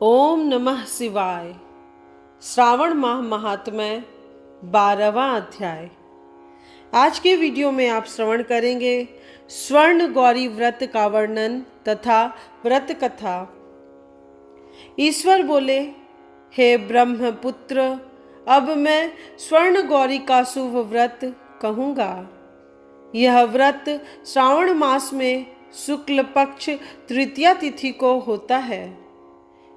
ओम नमः शिवाय। श्रावण माह महात्म्य 12वां अध्याय। आज के वीडियो में आप श्रवण करेंगे स्वर्ण गौरी व्रत का वर्णन तथा व्रत कथा। ईश्वर बोले, हे ब्रह्मपुत्र, अब मैं स्वर्ण गौरी का शुभ व्रत कहूँगा। यह व्रत श्रावण मास में शुक्ल पक्ष तृतीया तिथि को होता है।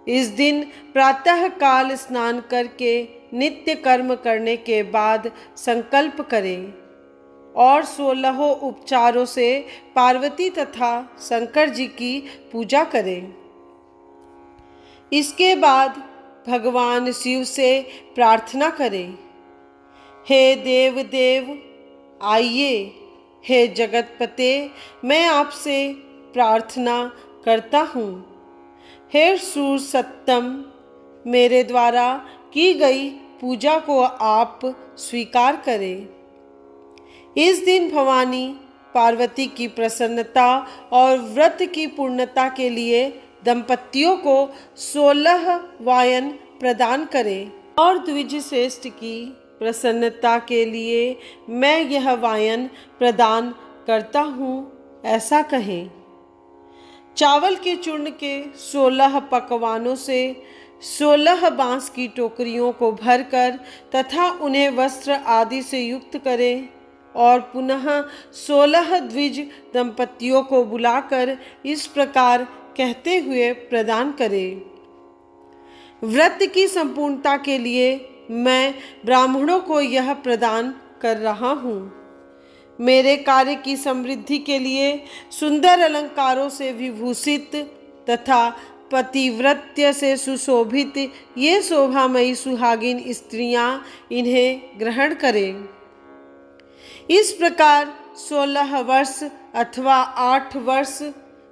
इस दिन प्रातः काल स्नान करके नित्य कर्म करने के बाद संकल्प करें और 16 उपचारों से पार्वती तथा शंकर जी की पूजा करें। इसके बाद भगवान शिव से प्रार्थना करें, हे देव देव आइए, हे जगतपते मैं आपसे प्रार्थना करता हूँ। हे सूर सत्तम, मेरे द्वारा की गई पूजा को आप स्वीकार करें। इस दिन भवानी पार्वती की प्रसन्नता और व्रत की पूर्णता के लिए दंपतियों को 16 वायन प्रदान करें और द्विज श्रेष्ठ की प्रसन्नता के लिए मैं यह वायन प्रदान करता हूँ, ऐसा कहें। चावल के चूर्ण के 16 पकवानों से 16 बांस की टोकरियों को भरकर तथा उन्हें वस्त्र आदि से युक्त करें और पुनः 16 द्विज दंपतियों को बुलाकर इस प्रकार कहते हुए प्रदान करें, व्रत की संपूर्णता के लिए मैं ब्राह्मणों को यह प्रदान कर रहा हूँ। मेरे कार्य की समृद्धि के लिए सुंदर अलंकारों से विभूषित तथा पतिव्रत्य से सुशोभित ये शोभामयी सुहागिन स्त्रियां इन्हें ग्रहण करें। इस प्रकार 16 वर्ष अथवा 8 वर्ष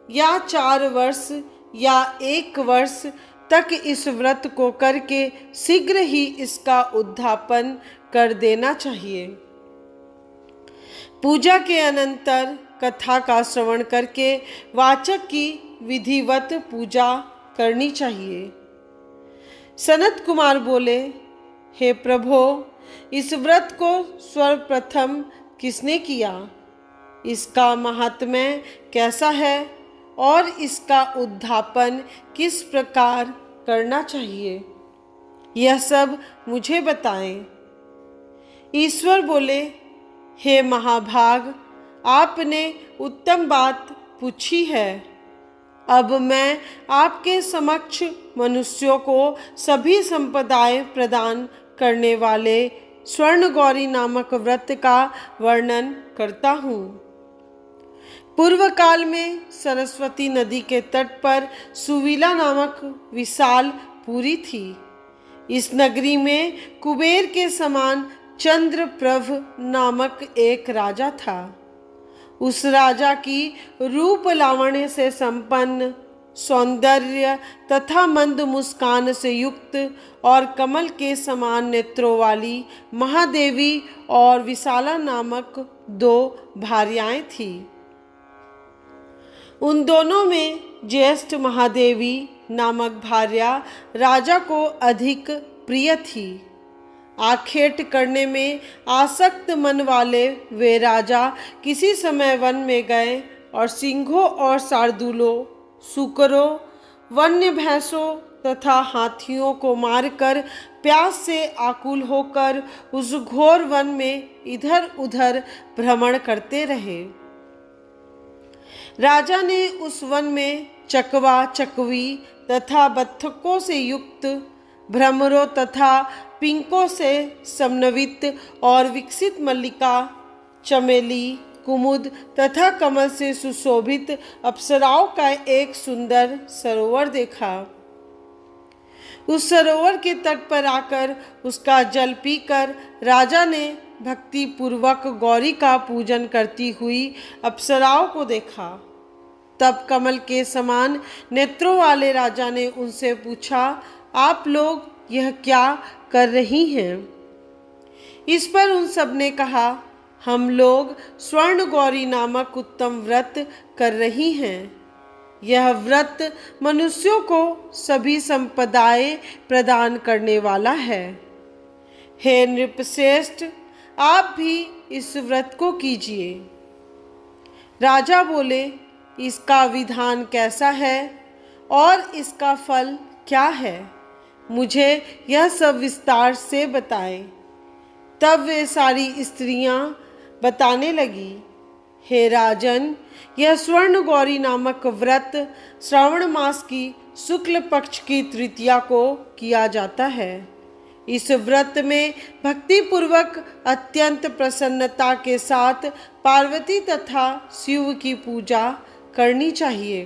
या 4 वर्ष या 1 वर्ष तक इस व्रत को करके शीघ्र ही इसका उद्यापन कर देना चाहिए। पूजा के अनंतर कथा का श्रवण करके वाचक की विधिवत पूजा करनी चाहिए। सनत कुमार बोले, हे प्रभो, इस व्रत को सर्वप्रथम किसने किया? इसका महात्म्य कैसा है और इसका उद्यापन किस प्रकार करना चाहिए, यह सब मुझे बताएं। ईश्वर बोले, हे महाभाग, आपने उत्तम बात पूछी है। अब मैं आपके समक्ष मनुष्यों को सभी संपदाएं प्रदान करने वाले स्वर्ण गौरी नामक व्रत का वर्णन करता हूँ। पूर्व काल में सरस्वती नदी के तट पर सुविला नामक विशाल पुरी थी। इस नगरी में कुबेर के समान चंद्रप्रभ नामक एक राजा था। उस राजा की रूप लावण्य से संपन्न, सौंदर्य तथा मंद मुस्कान से युक्त और कमल के समान नेत्रों वाली महादेवी और विशाला नामक 2 भार्याएं थीं। उन दोनों में ज्येष्ठ महादेवी नामक भार्या राजा को अधिक प्रिय थी। आखेट करने में आसक्त मन वाले वे राजा किसी समय वन में गए और सिंहों और शार्दूलों, सूकरों, वन्य भैंसों तथा हाथियों को मारकर प्यास से आकुल होकर उस घोर वन में इधर उधर भ्रमण करते रहे। राजा ने उस वन में चकवा, चकवी तथा बत्तखों से युक्त, भ्रमरों तथा पिंकों से समन्वित और विकसित मल्लिका, चमेली, कुमुद तथा कमल से सुशोभित अप्सराओं का एक सुंदर सरोवर देखा। उस सरोवर के तट पर आकर उसका जल पीकर राजा ने भक्ति पूर्वक गौरी का पूजन करती हुई अप्सराओं को देखा। तब कमल के समान नेत्रों वाले राजा ने उनसे पूछा, आप लोग यह क्या कर रही हैं? इस पर उन सब ने कहा, हम लोग स्वर्ण गौरी नामक उत्तम व्रत कर रही हैं। यह व्रत मनुष्यों को सभी संपदाएं प्रदान करने वाला है। हे नृपश्रेष्ठ, आप भी इस व्रत को कीजिए। राजा बोले, इसका विधान कैसा है और इसका फल क्या है? मुझे यह सब विस्तार से बताएं। तब वे सारी स्त्रियां बताने लगी, हे राजन, यह स्वर्ण गौरी नामक व्रत श्रावण मास की शुक्ल पक्ष की तृतीया को किया जाता है। इस व्रत में भक्ति पूर्वक अत्यंत प्रसन्नता के साथ पार्वती तथा शिव की पूजा करनी चाहिए।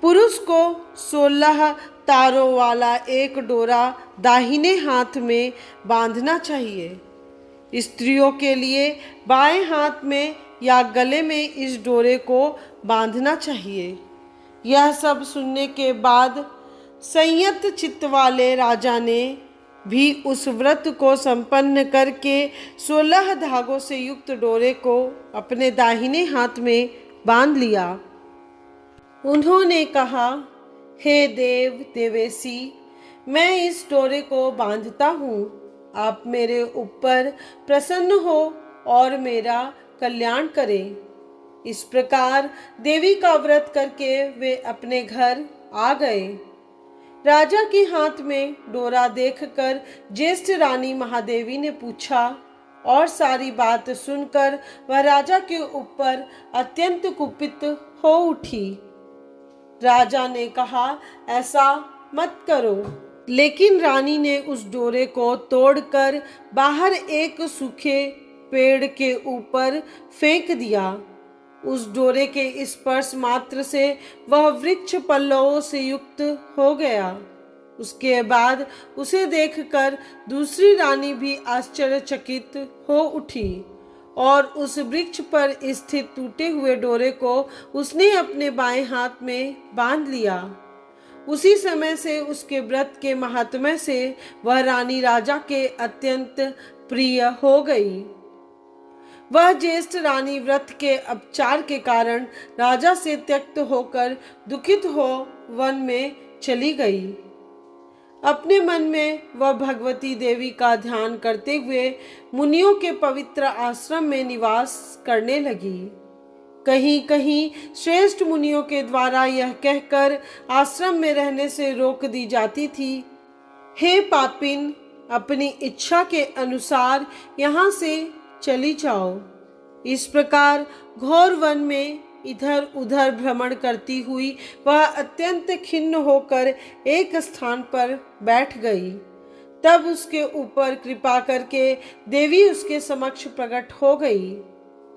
पुरुष को 16 तारों वाला एक डोरा दाहिने हाथ में बांधना चाहिए। स्त्रियों के लिए बाएं हाथ में या गले में इस डोरे को बांधना चाहिए। यह सब सुनने के बाद संयत चित्त वाले राजा ने भी उस व्रत को संपन्न करके 16 धागों से युक्त डोरे को अपने दाहिने हाथ में बांध लिया। उन्होंने कहा, हे देव देवेशी, मैं इस डोरे को बांधता हूँ। आप मेरे ऊपर प्रसन्न हो और मेरा कल्याण करें। इस प्रकार देवी का व्रत करके वे अपने घर आ गए। राजा के हाथ में डोरा देखकर ज्येष्ठ रानी महादेवी ने पूछा और सारी बात सुनकर वह राजा के ऊपर अत्यंत कुपित हो उठी। राजा ने कहा, ऐसा मत करो। लेकिन रानी ने उस डोरे को तोड़कर बाहर एक सूखे पेड़ के ऊपर फेंक दिया। उस डोरे के स्पर्श मात्र से वह वृक्ष पल्लवों से युक्त हो गया। उसके बाद उसे देखकर दूसरी रानी भी आश्चर्यचकित हो उठी और उस वृक्ष पर स्थित टूटे हुए डोरे को उसने अपने बाएं हाथ में बांध लिया। उसी समय से उसके व्रत के महात्म्य से वह रानी राजा के अत्यंत प्रिय हो गई। वह ज्येष्ठ रानी व्रत के अपचार के कारण राजा से त्यक्त होकर दुखित हो वन में चली गई। अपने मन में वह भगवती देवी का ध्यान करते हुए मुनियों के पवित्र आश्रम में निवास करने लगी। कहीं कहीं श्रेष्ठ मुनियों के द्वारा यह कहकर आश्रम में रहने से रोक दी जाती थी, हे पापिन, अपनी इच्छा के अनुसार यहाँ से चली जाओ। इस प्रकार घोर वन में इधर उधर भ्रमण करती हुई वह अत्यंत खिन्न होकर एक स्थान पर बैठ गई। तब उसके ऊपर कृपा करके देवी उसके समक्ष प्रकट हो गई।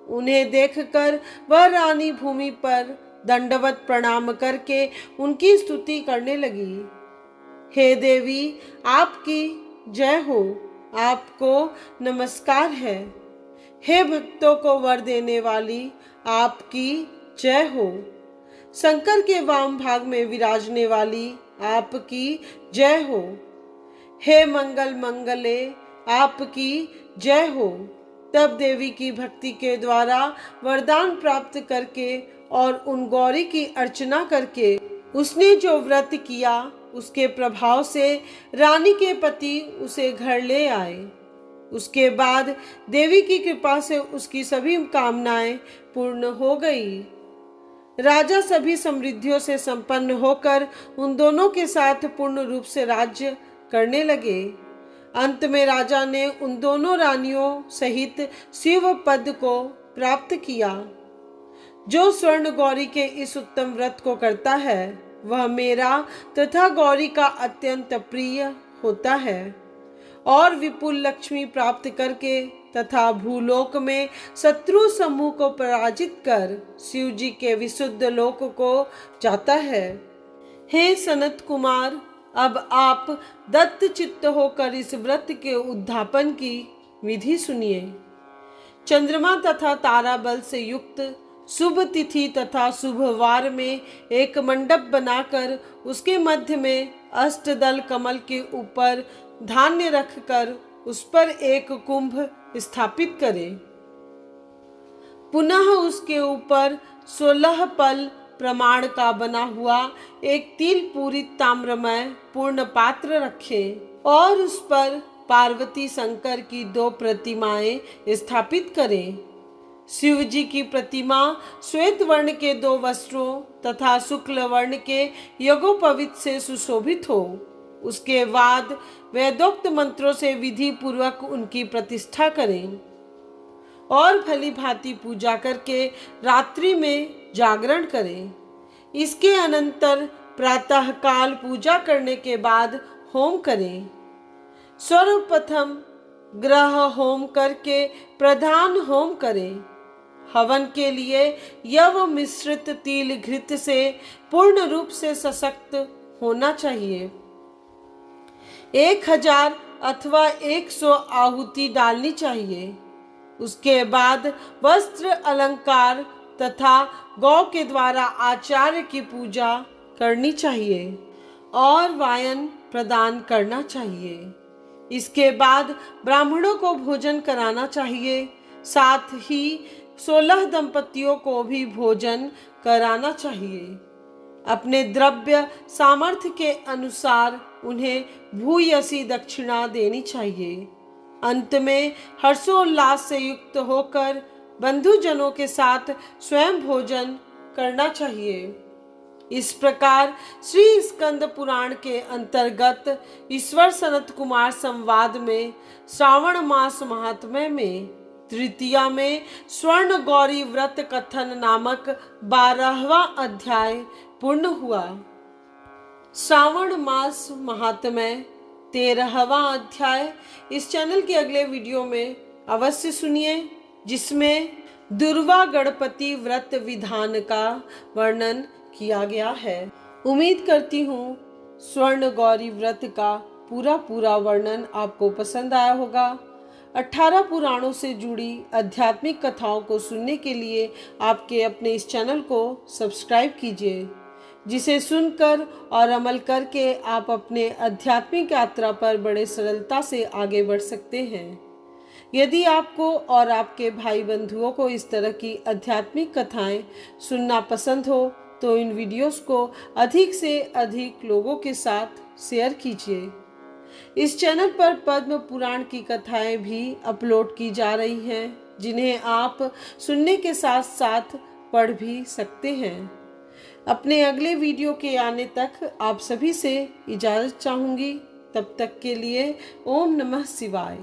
उन्हें देखकर वह रानी भूमि पर दंडवत प्रणाम करके उनकी स्तुति करने लगी। हे देवी, आपकी जय हो, आपको नमस्कार है। हे भक्तों को वर देने वाली, आपकी जय हो। शंकर के वाम भाग में विराजने वाली, आपकी जय हो। हे मंगल मंगले, आपकी जय हो। तब देवी की भक्ति के द्वारा वरदान प्राप्त करके और उन गौरी की अर्चना करके उसने जो व्रत किया, उसके प्रभाव से रानी के पति उसे घर ले आए। उसके बाद देवी की कृपा से उसकी सभी कामनाएं पूर्ण हो गई। राजा सभी समृद्धियों से संपन्न होकर उन दोनों के साथ पूर्ण रूप से राज्य करने लगे। अंत में राजा ने उन दोनों रानियों सहित शिव पद को प्राप्त किया। जो स्वर्ण गौरी के इस उत्तम व्रत को करता है, वह मेरा तथा गौरी का अत्यंत प्रिय होता है और विपुल लक्ष्मी प्राप्त करके तथा भूलोक में शत्रु समूह को पराजित कर शिव जी के विशुद्ध लोक को जाता है। हे सनत कुमार, अब आप दत्त चित्त होकर इस व्रत के उद्धापन की विधि सुनिए। चंद्रमा तथा तारा बल से युक्त शुभ तिथि तथा शुभ वार में एक मंडप बनाकर उसके मध्य में अष्टदल कमल के ऊपर धान्य रखकर उस पर एक कुंभ स्थापित करें। पुनः उसके ऊपर 16 पल प्रमाण का बना हुआ एक तिल पूरित ताम्रमय पूर्ण पात्र रखें और उस पर पार्वती शंकर की 2 प्रतिमाएं स्थापित करें। शिव जी की प्रतिमा श्वेत वर्ण के 2 वस्त्रों तथा शुक्ल वर्ण के यज्ञोपवीत से सुशोभित हो। उसके बाद वेदोक्त मंत्रों से विधि पूर्वक उनकी प्रतिष्ठा करें और भली भांति पूजा करके रात्रि में जागरण करें। इसके अनंतर प्रातः काल पूजा करने के बाद होम करें। सर्वप्रथम ग्रह होम करके प्रधान होम करें। हवन के लिए यव मिश्रित तिल घृत से पूर्ण रूप से सशक्त होना चाहिए। 1000 अथवा 100 आहुति डालनी चाहिए। उसके बाद वस्त्र अलंकार तथा गौ के द्वारा आचार्य की पूजा करनी चाहिए और वायन प्रदान करना चाहिए। इसके बाद ब्राह्मणों को भोजन कराना चाहिए। साथ ही 16 दंपतियों को भी भोजन कराना चाहिए। अपने द्रव्य सामर्थ्य के अनुसार उन्हें भूयसी दक्षिणा देनी चाहिए। अंत में हर्षोल्लास से युक्त होकर बंधुजनों के साथ स्वयं भोजन करना चाहिए। इस प्रकार श्री स्कंद पुराण के अंतर्गत ईश्वर सनत कुमार संवाद में श्रावण मास महात्म्य में तृतीया में स्वर्ण गौरी व्रत कथन नामक 12वां अध्याय पूर्ण हुआ। श्रावण मास महात्म्य 13वां अध्याय इस चैनल के अगले वीडियो में अवश्य सुनिए, जिसमें दुर्वा गणपति व्रत विधान का वर्णन किया गया है। उम्मीद करती हूँ स्वर्ण गौरी व्रत का पूरा वर्णन आपको पसंद आया होगा। 18 पुराणों से जुड़ी आध्यात्मिक कथाओं को सुनने के लिए आपके अपने इस चैनल को सब्सक्राइब कीजिए, जिसे सुनकर और अमल करके आप अपने आध्यात्मिक यात्रा पर बड़े सरलता से आगे बढ़ सकते हैं। यदि आपको और आपके भाई बंधुओं को इस तरह की आध्यात्मिक कथाएं सुनना पसंद हो तो इन वीडियोस को अधिक से अधिक लोगों के साथ शेयर कीजिए। इस चैनल पर पद्म पुराण की कथाएं भी अपलोड की जा रही हैं, जिन्हें आप सुनने के साथ साथ पढ़ भी सकते हैं। अपने अगले वीडियो के आने तक आप सभी से इजाज़त चाहूँगी। तब तक के लिए ओम नमः शिवाय।